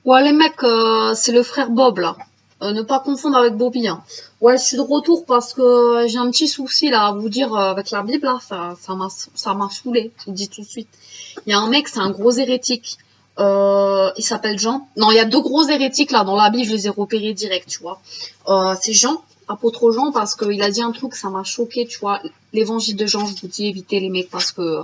Ouais, les mecs, c'est le frère Bob, là. Ne pas confondre avec Bobby, hein. Ouais, je suis de retour parce que j'ai un petit souci, là, à vous dire, avec la Bible, là, ça m'a saoulé, je vous le dis tout de suite. Il y a un mec, c'est un gros hérétique. Il s'appelle Jean. Non, il y a deux gros hérétiques, là, dans la Bible, je les ai repérés direct, tu vois. C'est Jean, apôtre Jean, parce qu'il a dit un truc, ça m'a choqué, tu vois. L'évangile de Jean, je vous dis, évitez les mecs, parce que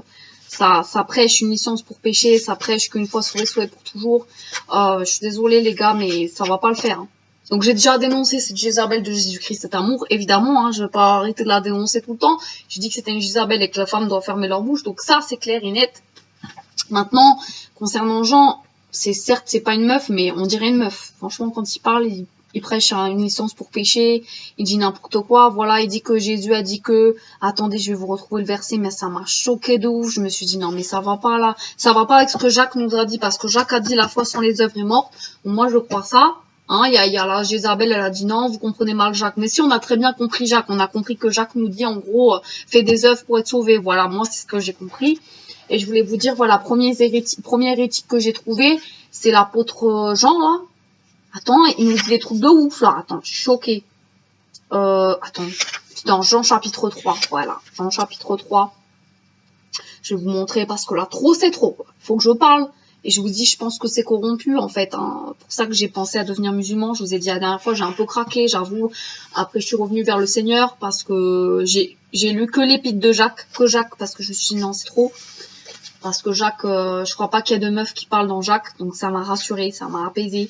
ça prêche une licence pour pécher, ça prêche qu'une fois sauvé, sauvé pour toujours. Je suis désolée les gars, mais ça va pas le faire, hein. Donc j'ai déjà dénoncé cette Jézabel de Jésus-Christ, cet amour, évidemment, hein, je vais pas arrêter de la dénoncer tout le temps. J'ai dit que c'était une Jézabel et que la femme doit fermer leur bouche, donc ça c'est clair et net. Maintenant, concernant Jean, c'est pas une meuf, mais on dirait une meuf. Franchement, quand il parle, il prêche une licence pour pécher, il dit n'importe quoi, voilà, il dit que Jésus a dit que, attendez, je vais vous retrouver le verset, mais ça m'a choqué de ouf, je me suis dit non, mais ça va pas là, ça va pas avec ce que Jacques nous a dit, parce que Jacques a dit la foi sans les œuvres est morte, moi je crois ça, hein, il y a la Jézabel, elle a dit non, vous comprenez mal Jacques, mais si on a très bien compris Jacques, on a compris que Jacques nous dit en gros, fais des œuvres pour être sauvé, voilà, moi c'est ce que j'ai compris. Et je voulais vous dire, voilà, premier hérétique que j'ai trouvé, c'est l'apôtre Jean, là. Attends, il nous dit des trucs de ouf, là. Attends, je suis choquée. Attends. Dans Jean chapitre 3. Voilà. Jean chapitre 3. Je vais vous montrer parce que là, trop, c'est trop. Faut que je parle. Et je vous dis, je pense que c'est corrompu, en fait, hein. Pour ça que j'ai pensé à devenir musulman. Je vous ai dit la dernière fois, j'ai un peu craqué, j'avoue. Après, je suis revenue vers le Seigneur parce que j'ai lu que l'épître de Jacques, parce que je me suis dit, non, c'est trop. Parce que Jacques, je crois pas qu'il y a de meufs qui parlent dans Jacques, donc ça m'a rassurée, ça m'a apaisée.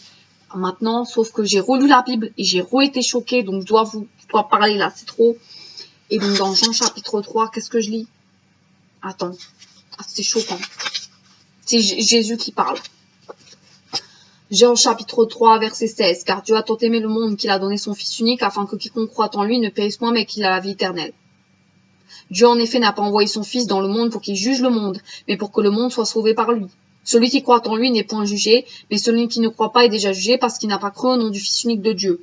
Maintenant, sauf que j'ai relu la Bible et j'ai re-été choquée, donc je dois parler là, c'est trop. Et donc dans Jean chapitre 3, qu'est-ce que je lis? Attends, c'est choquant. C'est Jésus qui parle. Jean chapitre 3, verset 16. Car Dieu a tant aimé le monde qu'il a donné son Fils unique, afin que quiconque croit en lui ne périsse point, mais qu'il a la vie éternelle. Dieu en effet n'a pas envoyé son Fils dans le monde pour qu'il juge le monde, mais pour que le monde soit sauvé par lui. Celui qui croit en lui n'est point jugé, mais celui qui ne croit pas est déjà jugé parce qu'il n'a pas cru au nom du Fils unique de Dieu.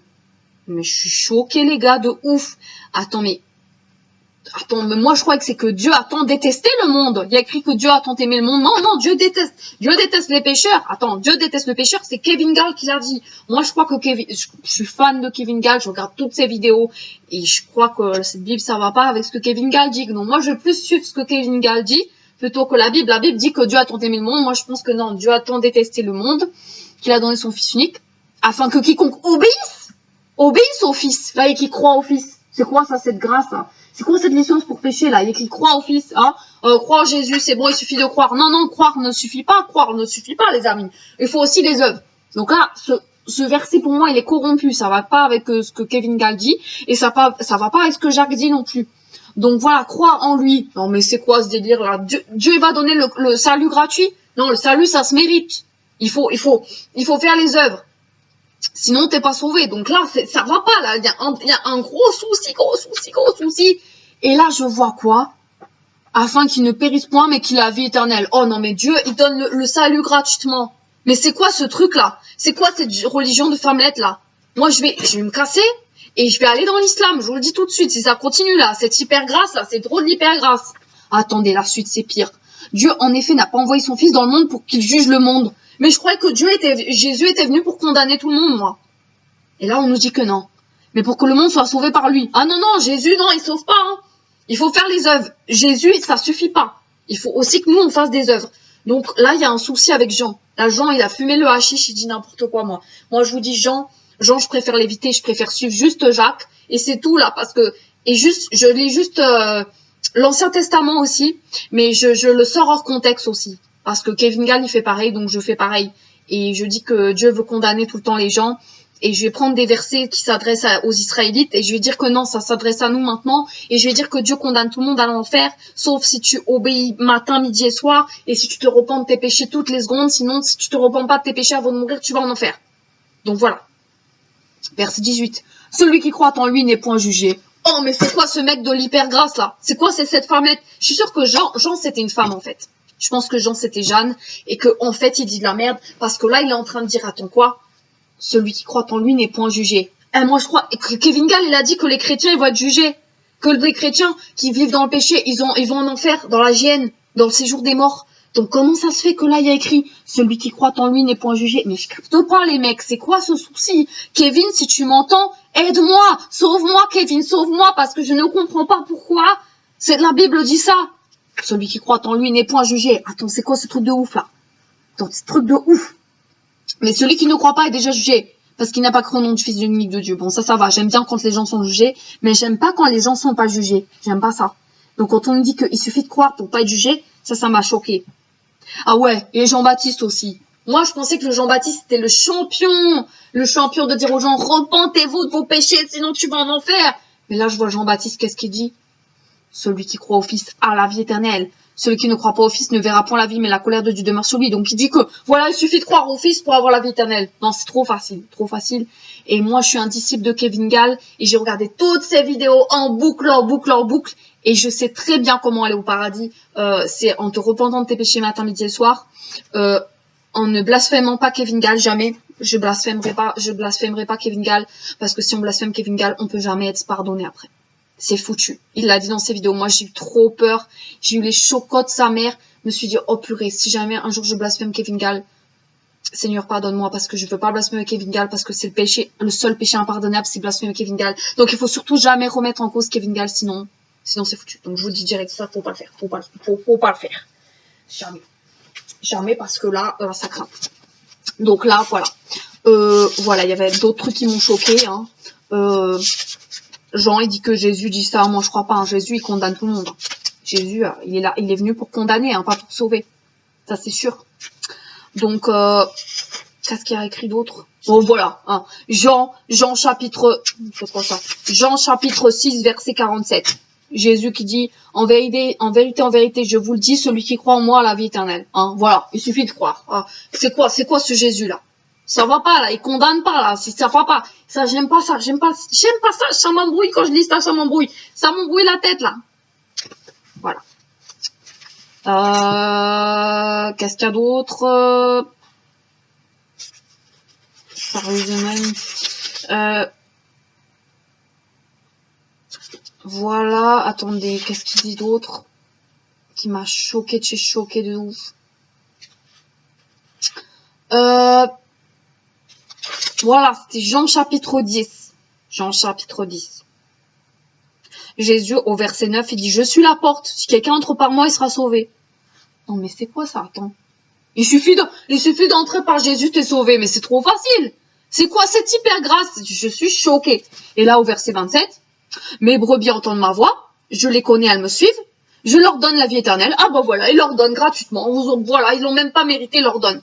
Mais je suis choquée les gars, de ouf. Attends, mais moi je crois que c'est que Dieu a tant détesté le monde. Il y a écrit que Dieu a tant aimé le monde. Non, Dieu déteste les pécheurs. Attends, Dieu déteste le pécheur, c'est Kevin Gall qui l'a dit. Moi je crois que je suis fan de Kevin Gall, je regarde toutes ses vidéos et je crois que cette Bible ça va pas avec ce que Kevin Gall dit. Non, moi je vais plus suivre ce que Kevin Gall dit plutôt que la Bible. La Bible dit que Dieu a tant aimé le monde. Moi je pense que non, Dieu a tant détesté le monde qu'il a donné son Fils unique afin que quiconque obéisse au Fils. Là, et qui croit au Fils. C'est quoi ça, cette grâce là? C'est quoi cette licence pour pécher là? Il y a qui croit au Fils, hein? Croire en Jésus, c'est bon, il suffit de croire. Non, croire ne suffit pas, les amis. Il faut aussi les œuvres. Donc là, ce verset pour moi, il est corrompu. Ça va pas avec ce que Kevin Gall dit et ça va pas avec ce que Jacques dit non plus. Donc voilà, croire en lui. Non mais c'est quoi ce délire là? Dieu va donner le salut gratuit? Non, le salut ça se mérite. Il faut faire les œuvres. Sinon, t'es pas sauvé. Donc là, ça va pas, là. Il y a un gros souci. Et là, je vois quoi? Afin qu'il ne périsse point, mais qu'il ait la vie éternelle. Oh non, mais Dieu, il donne le salut gratuitement. Mais c'est quoi ce truc-là? C'est quoi cette religion de femmelette, là? Moi, je vais me casser et je vais aller dans l'islam. Je vous le dis tout de suite. Si ça continue, là, cette hyper grâce, là, c'est trop de l'hyper grâce. Attendez, la suite, c'est pire. Dieu, en effet, n'a pas envoyé son Fils dans le monde pour qu'il juge le monde. Mais je croyais que Jésus était venu pour condamner tout le monde, moi. Et là, on nous dit que non. Mais pour que le monde soit sauvé par lui. Ah non, Jésus, non, il sauve pas, hein. Il faut faire les œuvres. Jésus, ça suffit pas. Il faut aussi que nous, on fasse des œuvres. Donc là, il y a un souci avec Jean. Là, Jean, il a fumé le hashish, il dit n'importe quoi, moi. Moi, je vous dis, Jean, je préfère l'éviter, je préfère suivre juste Jacques. Et c'est tout, là, parce que, je lis juste l'Ancien Testament aussi, mais je le sors hors contexte aussi. Parce que Kevin Gall, il fait pareil, donc je fais pareil. Et je dis que Dieu veut condamner tout le temps les gens. Et je vais prendre des versets qui s'adressent aux Israélites et je vais dire que non, ça s'adresse à nous maintenant. Et je vais dire que Dieu condamne tout le monde à l'enfer, sauf si tu obéis matin, midi et soir. Et si tu te repens de tes péchés toutes les secondes. Sinon, si tu te repens pas de tes péchés avant de mourir, tu vas en enfer. Donc voilà. Verset 18. Celui qui croit en lui n'est point jugé. Oh, mais c'est quoi ce mec de l'hypergrâce là? C'est quoi cette femmelette? Je suis sûre que Jean c'était une femme en fait. Je pense que Jean c'était Jeanne et que en fait il dit de la merde parce que là il est en train de dire attends quoi? Celui qui croit en lui n'est point jugé. Moi je crois que Kevin Gall il a dit que les chrétiens ils vont être jugés, que les chrétiens qui vivent dans le péché ils vont en enfer, dans la géhenne, dans le séjour des morts. Donc comment ça se fait que là il y a écrit celui qui croit en lui n'est point jugé? Mais je capte pas les mecs, c'est quoi ce souci? Kevin, si tu m'entends, aide-moi, sauve-moi Kevin, sauve-moi parce que je ne comprends pas pourquoi la Bible dit ça. Celui qui croit en lui n'est point jugé. Attends, c'est quoi ce truc de ouf là? Attends, ce truc de ouf. Mais celui qui ne croit pas est déjà jugé parce qu'il n'a pas cru au nom du Fils unique de Dieu. Bon, ça va, j'aime bien quand les gens sont jugés, mais j'aime pas quand les gens sont pas jugés. J'aime pas ça. Donc quand on me dit qu'il suffit de croire pour pas être jugé, ça m'a choqué. Ah ouais, et Jean-Baptiste aussi. Moi, je pensais que le Jean-Baptiste était le champion de dire aux gens, repentez-vous de vos péchés, sinon tu vas en enfer. Mais là, je vois Jean-Baptiste, qu'est-ce qu'il dit? Celui qui croit au Fils a la vie éternelle. Celui qui ne croit pas au Fils ne verra point la vie, mais la colère de Dieu demeure sur lui. Donc, il dit que, voilà, il suffit de croire au Fils pour avoir la vie éternelle. Non, c'est trop facile, trop facile. Et moi, je suis un disciple de Kevin Gall, et j'ai regardé toutes ses vidéos en boucle, en boucle, en boucle. Et je sais très bien comment aller au paradis. C'est en te repentant de tes péchés matin, midi et soir. En ne blasphémant pas Kevin Gall, jamais. Je blasphémerai pas Kevin Gall. Parce que si on blasphème Kevin Gall, on peut jamais être pardonné après. C'est foutu. Il l'a dit dans ses vidéos. Moi, j'ai eu trop peur. J'ai eu les chocottes de sa mère. Je me suis dit, oh purée, si jamais un jour je blasphème Kevin Gall, Seigneur, pardonne-moi parce que je veux pas blasphémer Kevin Gall parce que c'est le seul péché impardonnable, c'est blasphémer Kevin Gall. Donc, il faut surtout jamais remettre en cause Kevin Gall, sinon c'est foutu. Donc, je vous dis direct, ça, faut pas le faire. Faut pas le faire. Jamais. Jamais parce que là, ça craint. Donc là, voilà. Voilà, il y avait d'autres trucs qui m'ont choqué, hein. Jean, il dit que Jésus dit ça. Moi, je crois pas. Hein. Jésus, il condamne tout le monde. Jésus, il est là. Il est venu pour condamner, hein, pas pour sauver. Ça, c'est sûr. Donc, qu'est-ce qu'il y a écrit d'autre? Bon, voilà. Hein. Jean chapitre... C'est quoi ça? Jean chapitre 6, verset 47. Jésus qui dit, en vérité, je vous le dis, celui qui croit en moi a la vie éternelle. Hein. Voilà. Il suffit de croire. Hein. C'est quoi ce Jésus-là? Ça va pas, là. Il condamne pas, là. Ça va pas. Ça, j'aime pas ça. J'aime pas ça. Ça m'embrouille quand je lis ça. Ça m'embrouille. Ça m'embrouille la tête, là. Voilà. Qu'est-ce qu'il y a d'autre? Sérieusement. Voilà. Attendez. Qu'est-ce qu'il dit d'autre? Qui m'a choqué de chez choqué de ouf. Voilà, c'était Jean chapitre 10. Jean chapitre 10. Jésus, au verset 9, il dit, je suis la porte. Si quelqu'un entre par moi, il sera sauvé. Non, mais c'est quoi ça? Attends. Il suffit d'entrer par Jésus, t'es sauvé. Mais c'est trop facile. C'est quoi cette hyper grâce? Je suis choquée. Et là, au verset 27, mes brebis entendent ma voix. Je les connais, elles me suivent. Je leur donne la vie éternelle. Ah bah voilà, il leur donne gratuitement. Voilà, ils l'ont même pas mérité, il leur donne.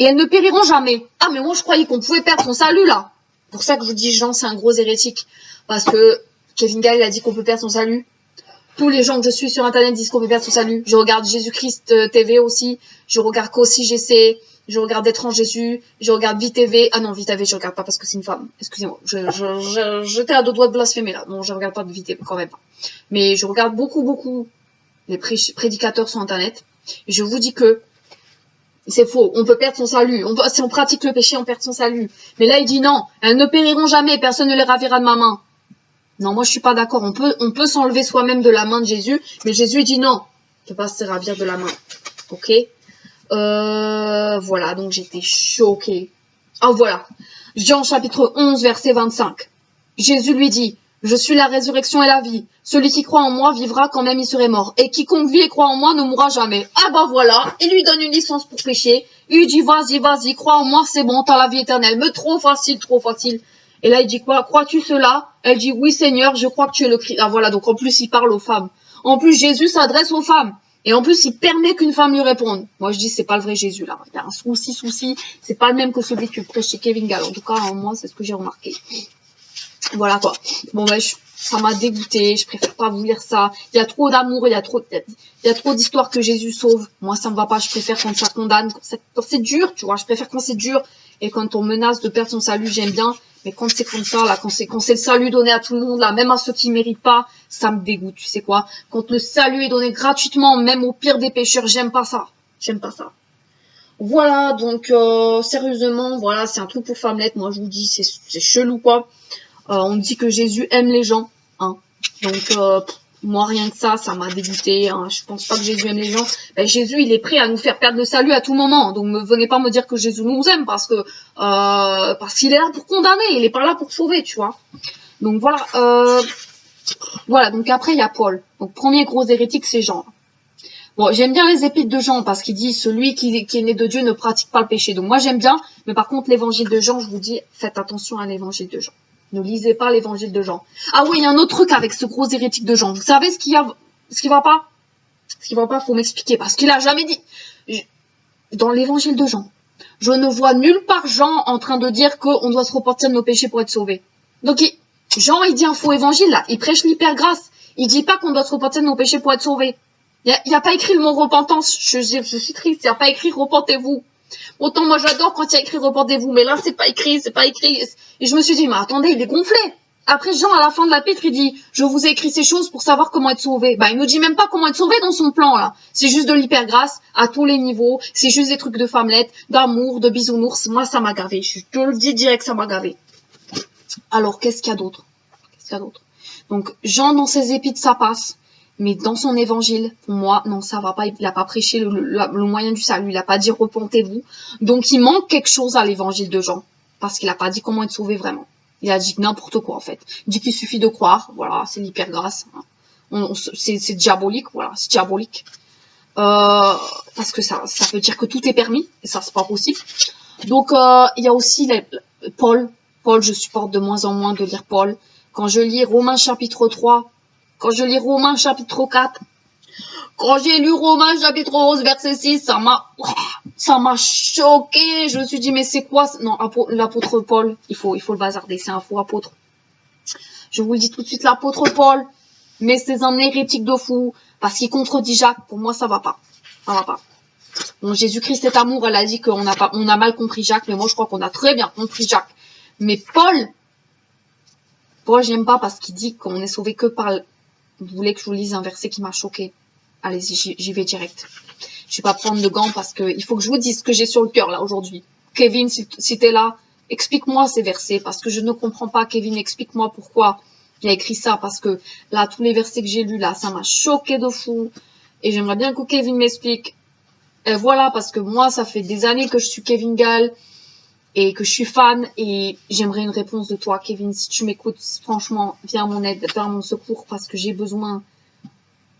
Et elles ne périront jamais. Ah, mais moi, je croyais qu'on pouvait perdre son salut, là. C'est pour ça que je vous dis, Jean, c'est un gros hérétique. Parce que Kevin Gall, il a dit qu'on peut perdre son salut. Tous les gens que je suis sur Internet disent qu'on peut perdre son salut. Je regarde Jésus-Christ TV aussi. Je regarde Kossi GC. Je regarde Étrange Jésus. Je regarde VTV. Ah non, VTV, je regarde pas parce que c'est une femme. Excusez-moi. J'étais à deux doigts de blasphémer, là. Non, je regarde pas de VTV, quand même pas. Mais je regarde beaucoup les prédicateurs sur Internet. Et je vous dis que c'est faux, on peut perdre son salut. Si on pratique le péché, on perd son salut. Mais là, il dit non, elles ne périront jamais, personne ne les ravira de ma main. Non, moi, je suis pas d'accord. On peut s'enlever soi-même de la main de Jésus, mais Jésus dit non, tu peux pas se ravir de la main. Ok? Voilà, donc j'étais choquée. Ah, voilà. Jean chapitre 11, verset 25. Jésus lui dit, je suis la résurrection et la vie. Celui qui croit en moi vivra quand même il serait mort. Et quiconque vit et croit en moi ne mourra jamais. Ah bah voilà, il lui donne une licence pour pécher. Il lui dit vas-y, crois en moi, c'est bon, t'as la vie éternelle. Mais trop facile. Et là il dit quoi? Crois-tu cela? Elle dit oui Seigneur, je crois que tu es le Christ. Ah voilà, donc en plus il parle aux femmes. En plus Jésus s'adresse aux femmes. Et en plus il permet qu'une femme lui réponde. Moi je dis c'est pas le vrai Jésus là. Il y a un souci. C'est pas le même que celui que prêche chez Kevin Gall. En tout cas moi c'est ce que j'ai remarqué. Voilà quoi. Bon ben ça m'a dégoûté, je préfère pas vous lire ça. Il y a trop d'amour, il y a trop d'histoires que Jésus sauve. Moi ça me va pas, je préfère quand ça condamne, quand c'est dur, tu vois, je préfère quand c'est dur et quand on menace de perdre son salut, j'aime bien, mais quand c'est comme ça là, quand c'est le salut donné à tout le monde là, même à ceux qui méritent pas, ça me dégoûte, tu sais quoi. Quand le salut est donné gratuitement, même au pire des pécheurs, j'aime pas ça. Voilà, donc sérieusement, voilà, c'est un truc pour femmelette, moi je vous dis, c'est chelou quoi. On dit que Jésus aime les gens, hein. Donc Moi, rien que ça m'a dégoûté. Hein. Je pense pas que Jésus aime les gens. Ben, Jésus, il est prêt à nous faire perdre le salut à tout moment. Donc, ne venez pas me dire que Jésus nous aime parce qu'il est là pour condamner. Il est pas là pour sauver, tu vois. Donc voilà. Voilà. Donc après, il y a Paul. Donc premier gros hérétique, c'est Jean. Bon, j'aime bien les épîtres de Jean parce qu'il dit celui qui est né de Dieu ne pratique pas le péché. Donc moi, j'aime bien. Mais par contre, l'évangile de Jean, je vous dis, faites attention à l'évangile de Jean. Ne lisez pas l'évangile de Jean. Ah oui, il y a un autre truc avec ce gros hérétique de Jean. Vous savez ce qui va pas? Ce qui va pas, faut m'expliquer. Parce qu'il a jamais dit. Dans l'évangile de Jean, je ne vois nulle part Jean en train de dire qu'on doit se repentir de nos péchés pour être sauvé. Donc, Jean, il dit un faux évangile, là. Il prêche l'hypergrâce. Il dit pas qu'on doit se repentir de nos péchés pour être sauvé. Il y a pas écrit le mot repentance. Je suis triste. Il y a pas écrit repentez-vous. Autant moi j'adore quand il y a écrit repentez-vous, mais là c'est pas écrit. Et je me suis dit, mais attendez, il est gonflé. Après Jean, à la fin de l'épître, il dit, je vous ai écrit ces choses pour savoir comment être sauvé. Bah, il nous dit même pas comment être sauvé dans son plan, là. C'est juste de l'hypergrâce à tous les niveaux. C'est juste des trucs de femmelette, d'amour, de bisounours. Moi, ça m'a gavé. Je te le dis direct, ça m'a gavé. Alors, qu'est-ce qu'il y a d'autre? Donc, Jean, dans ses épîtres, ça passe. Mais dans son évangile, pour moi, non, ça va pas. Il a pas prêché le moyen du salut. Il a pas dit repentez-vous. Donc, il manque quelque chose à l'évangile de Jean. Parce qu'il a pas dit comment être sauvé vraiment. Il a dit n'importe quoi, en fait. Il dit qu'il suffit de croire. Voilà, c'est l'hypergrâce. C'est diabolique, voilà, c'est diabolique. Parce que ça veut dire que tout est permis. Et ça, c'est pas possible. Donc, il y a aussi Paul. Paul, je supporte de moins en moins de lire Paul. Quand je lis Romains chapitre 3, quand je lis Romains chapitre 4, quand j'ai lu Romains chapitre 11, verset 6, ça m'a choqué. Je me suis dit, mais c'est quoi? Non, l'apôtre Paul, il faut le bazarder, c'est un faux apôtre. Je vous le dis tout de suite, l'apôtre Paul, mais c'est un hérétique de fou, parce qu'il contredit Jacques. Pour moi, ça va pas. Ça va pas. Bon, Jésus-Christ est amour, elle a dit qu'on a mal compris Jacques, mais moi, je crois qu'on a très bien compris Jacques. Mais Paul, j'aime pas parce qu'il dit qu'on est sauvé que par... Vous voulez que je vous lise un verset qui m'a choqué? Allez-y, j'y vais direct. Je vais pas prendre de gants parce que il faut que je vous dise ce que j'ai sur le cœur là aujourd'hui. Kevin, si t'es là, explique-moi ces versets parce que je ne comprends pas. Kevin, explique-moi pourquoi il a écrit ça parce que là, tous les versets que j'ai lus là, ça m'a choqué de fou et j'aimerais bien que Kevin m'explique. Et voilà, parce que moi, ça fait des années que je suis Kevin Gall et que je suis fan et j'aimerais une réponse de toi, Kevin. Si tu m'écoutes, franchement, viens à mon aide, viens à mon secours parce que j'ai besoin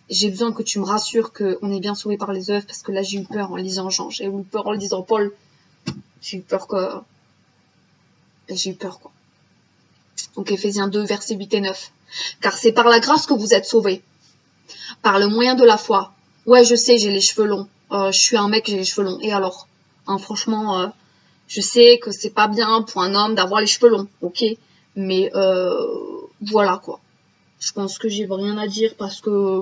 que tu me rassures qu'on est bien sauvé par les œuvres parce que là, j'ai eu peur en lisant Jean, j'ai eu peur en lisant Paul. J'ai eu peur, quoi. Donc, Éphésiens 2, versets 8 et 9. Car c'est par la grâce que vous êtes sauvés, par le moyen de la foi. Ouais, je sais, j'ai les cheveux longs. Je suis un mec, j'ai les cheveux longs. Et alors, hein, franchement, je sais que c'est pas bien pour un homme d'avoir les cheveux longs, ok? Mais voilà, quoi. Je pense que j'ai rien à dire parce que...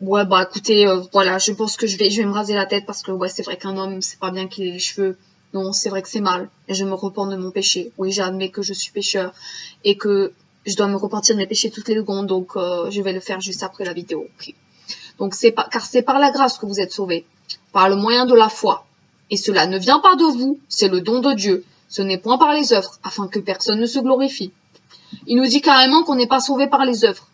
Ouais, bah écoutez, voilà, je pense que je vais me raser la tête parce que ouais, c'est vrai qu'un homme, c'est pas bien qu'il ait les cheveux. Non, c'est vrai que c'est mal. Et je me repens de mon péché. Oui, j'admets que je suis pécheur et que je dois me repentir de mes péchés toutes les secondes. Donc, je vais le faire juste après la vidéo. Okay. Donc, car c'est par la grâce que vous êtes sauvés, par le moyen de la foi. Et cela ne vient pas de vous, c'est le don de Dieu. Ce n'est point par les œuvres, afin que personne ne se glorifie. Il nous dit carrément qu'on n'est pas sauvé par les œuvres.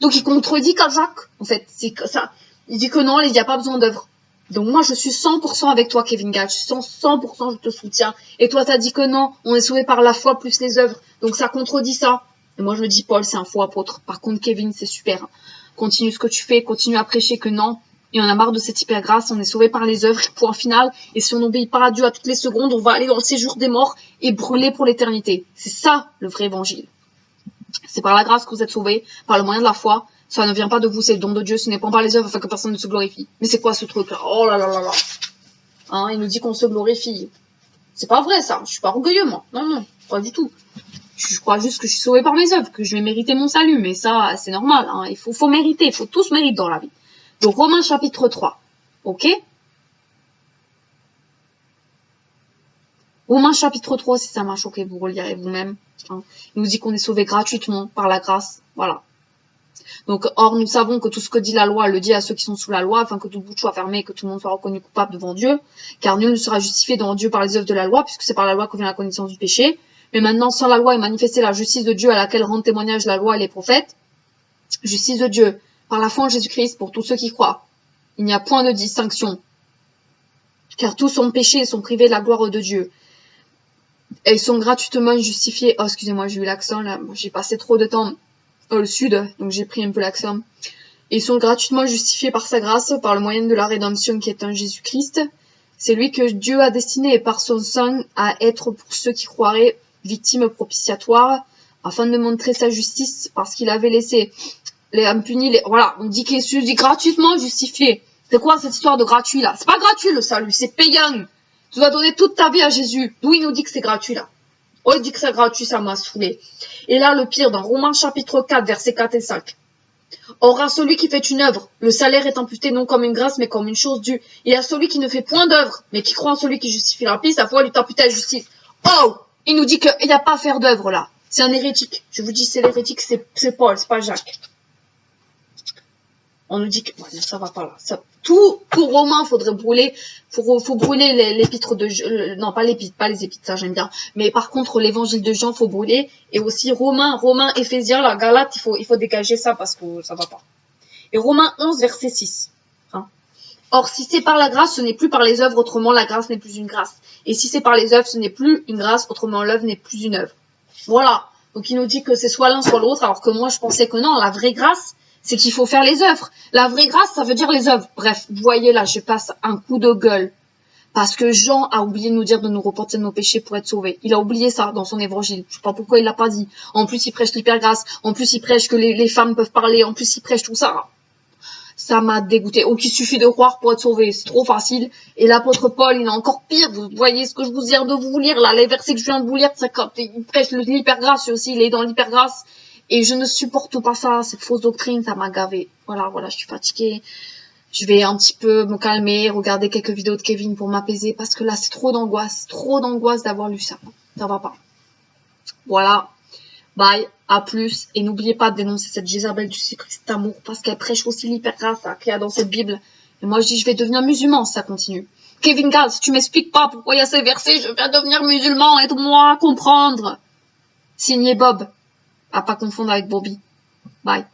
Donc, il contredit qu'à Jacques, en fait. C'est ça. Il dit que non, il n'y a pas besoin d'œuvres. Donc, moi, je suis 100% avec toi, Kevin Gall. Je suis 100%, je te soutiens. Et toi, t'as dit que non, on est sauvé par la foi plus les œuvres. Donc, ça contredit ça. Et moi, je me dis, Paul, c'est un faux apôtre. Par contre, Kevin, c'est super. Continue ce que tu fais, continue à prêcher que non. Et on a marre de cette hypergrâce, on est sauvé par les œuvres, point final. Et si on n'obéit pas à Dieu à toutes les secondes, on va aller dans le séjour des morts et brûler pour l'éternité. C'est ça, le vrai évangile. C'est par la grâce que vous êtes sauvés, par le moyen de la foi. Ça ne vient pas de vous, c'est le don de Dieu, ce n'est pas par les œuvres afin que personne ne se glorifie. Mais c'est quoi ce truc-là? Oh là là là là. Hein, il nous dit qu'on se glorifie. C'est pas vrai ça, je suis pas orgueilleux moi. Non, non, pas du tout. Je crois juste que je suis sauvé par mes œuvres, que je vais mériter mon salut. Mais ça, c'est normal. Hein. Il faut mériter, il faut tous mériter dans la vie. Donc Romains chapitre 3. Ok? Romains chapitre 3, si ça m'a choqué, vous relirez vous-même. Hein. Il nous dit qu'on est sauvé gratuitement par la grâce. Voilà. Donc, or, nous savons que tout ce que dit la loi le dit à ceux qui sont sous la loi, afin que toute bouche soit fermée et que tout le monde soit reconnu coupable devant Dieu. Car nul ne sera justifié devant Dieu par les œuvres de la loi, puisque c'est par la loi que vient la connaissance du péché. Mais maintenant, sans la loi est manifestée la justice de Dieu à laquelle rendent témoignage la loi et les prophètes. Justice de Dieu, par la foi en Jésus-Christ pour tous ceux qui croient. Il n'y a point de distinction, car tous ont péché et sont privés de la gloire de Dieu. Et ils sont gratuitement justifiés. Oh, excusez-moi, j'ai eu l'accent là. J'ai passé trop de temps au sud, donc j'ai pris un peu l'accent. Ils sont gratuitement justifiés par sa grâce, par le moyen de la rédemption qui est en Jésus-Christ. C'est lui que Dieu a destiné par son sang à être pour ceux qui croiraient victime propitiatoire, afin de montrer sa justice, parce qu'il avait laissé les impunis. Voilà, on dit qu'il est gratuitement justifié. C'est quoi cette histoire de gratuit là? C'est pas gratuit le salut, c'est payant. Tu dois donner toute ta vie à Jésus. D'où il nous dit que c'est gratuit là? Oh, il dit que c'est gratuit, ça m'a saoulé. Et là, le pire, dans Romains chapitre 4, versets 4 et 5. Or, à celui qui fait une œuvre, le salaire est imputé non comme une grâce, mais comme une chose due. Et à celui qui ne fait point d'œuvre, mais qui croit en celui qui justifie l'impie, sa foi lui est imputée à la justice. Oh! Il nous dit qu'il n'y a pas à faire d'œuvre là. C'est un hérétique. Je vous dis, c'est l'hérétique, c'est Paul, c'est pas Jacques. On nous dit que ça va pas là. Ça, tout Romain, faudrait brûler. Faut brûler l'épître de non pas les épîtres, ça j'aime bien. Mais par contre l'évangile de Jean faut brûler, et aussi Romains, Éphésiens, la Galate, il faut dégager ça parce que ça va pas. Et Romains 11 verset 6. Hein. Or si c'est par la grâce, ce n'est plus par les œuvres, autrement la grâce n'est plus une grâce. Et si c'est par les œuvres, ce n'est plus une grâce, autrement l'œuvre n'est plus une œuvre. Voilà. Donc il nous dit que c'est soit l'un soit l'autre, alors que moi je pensais que non, la vraie grâce c'est qu'il faut faire les œuvres. La vraie grâce, ça veut dire les œuvres. Bref, vous voyez là, je passe un coup de gueule. Parce que Jean a oublié de nous dire de nous repentir de nos péchés pour être sauvés. Il a oublié ça dans son évangile. Je sais pas pourquoi il l'a pas dit. En plus, il prêche l'hypergrâce. En plus, il prêche que les femmes peuvent parler. En plus, il prêche tout ça. Ça m'a dégoûté. Oh, qu'il suffit de croire pour être sauvé. C'est trop facile. Et l'apôtre Paul, il est encore pire. Vous voyez ce que je vous viens de vous lire là. Les versets que je viens de vous lire, ça, quand il prêche l'hypergrâce aussi. Il est dans l'hypergrâce. Et je ne supporte pas ça, cette fausse doctrine, ça m'a gavé. Voilà, je suis fatiguée. Je vais un petit peu me calmer, regarder quelques vidéos de Kevin pour m'apaiser, parce que là, c'est trop d'angoisse d'avoir lu ça. Ça va pas. Voilà. Bye, à plus. Et n'oubliez pas de dénoncer cette Jézabel du Christ d'amour, parce qu'elle prêche aussi l'hypergrâce qu'il y a dans cette Bible. Et moi, je dis, je vais devenir musulman si ça continue. Kevin Gall, si tu m'expliques pas pourquoi il y a ces versets, je vais devenir musulman, aide-moi à comprendre. Signé Bob. À pas confondre avec Bobby. Bye.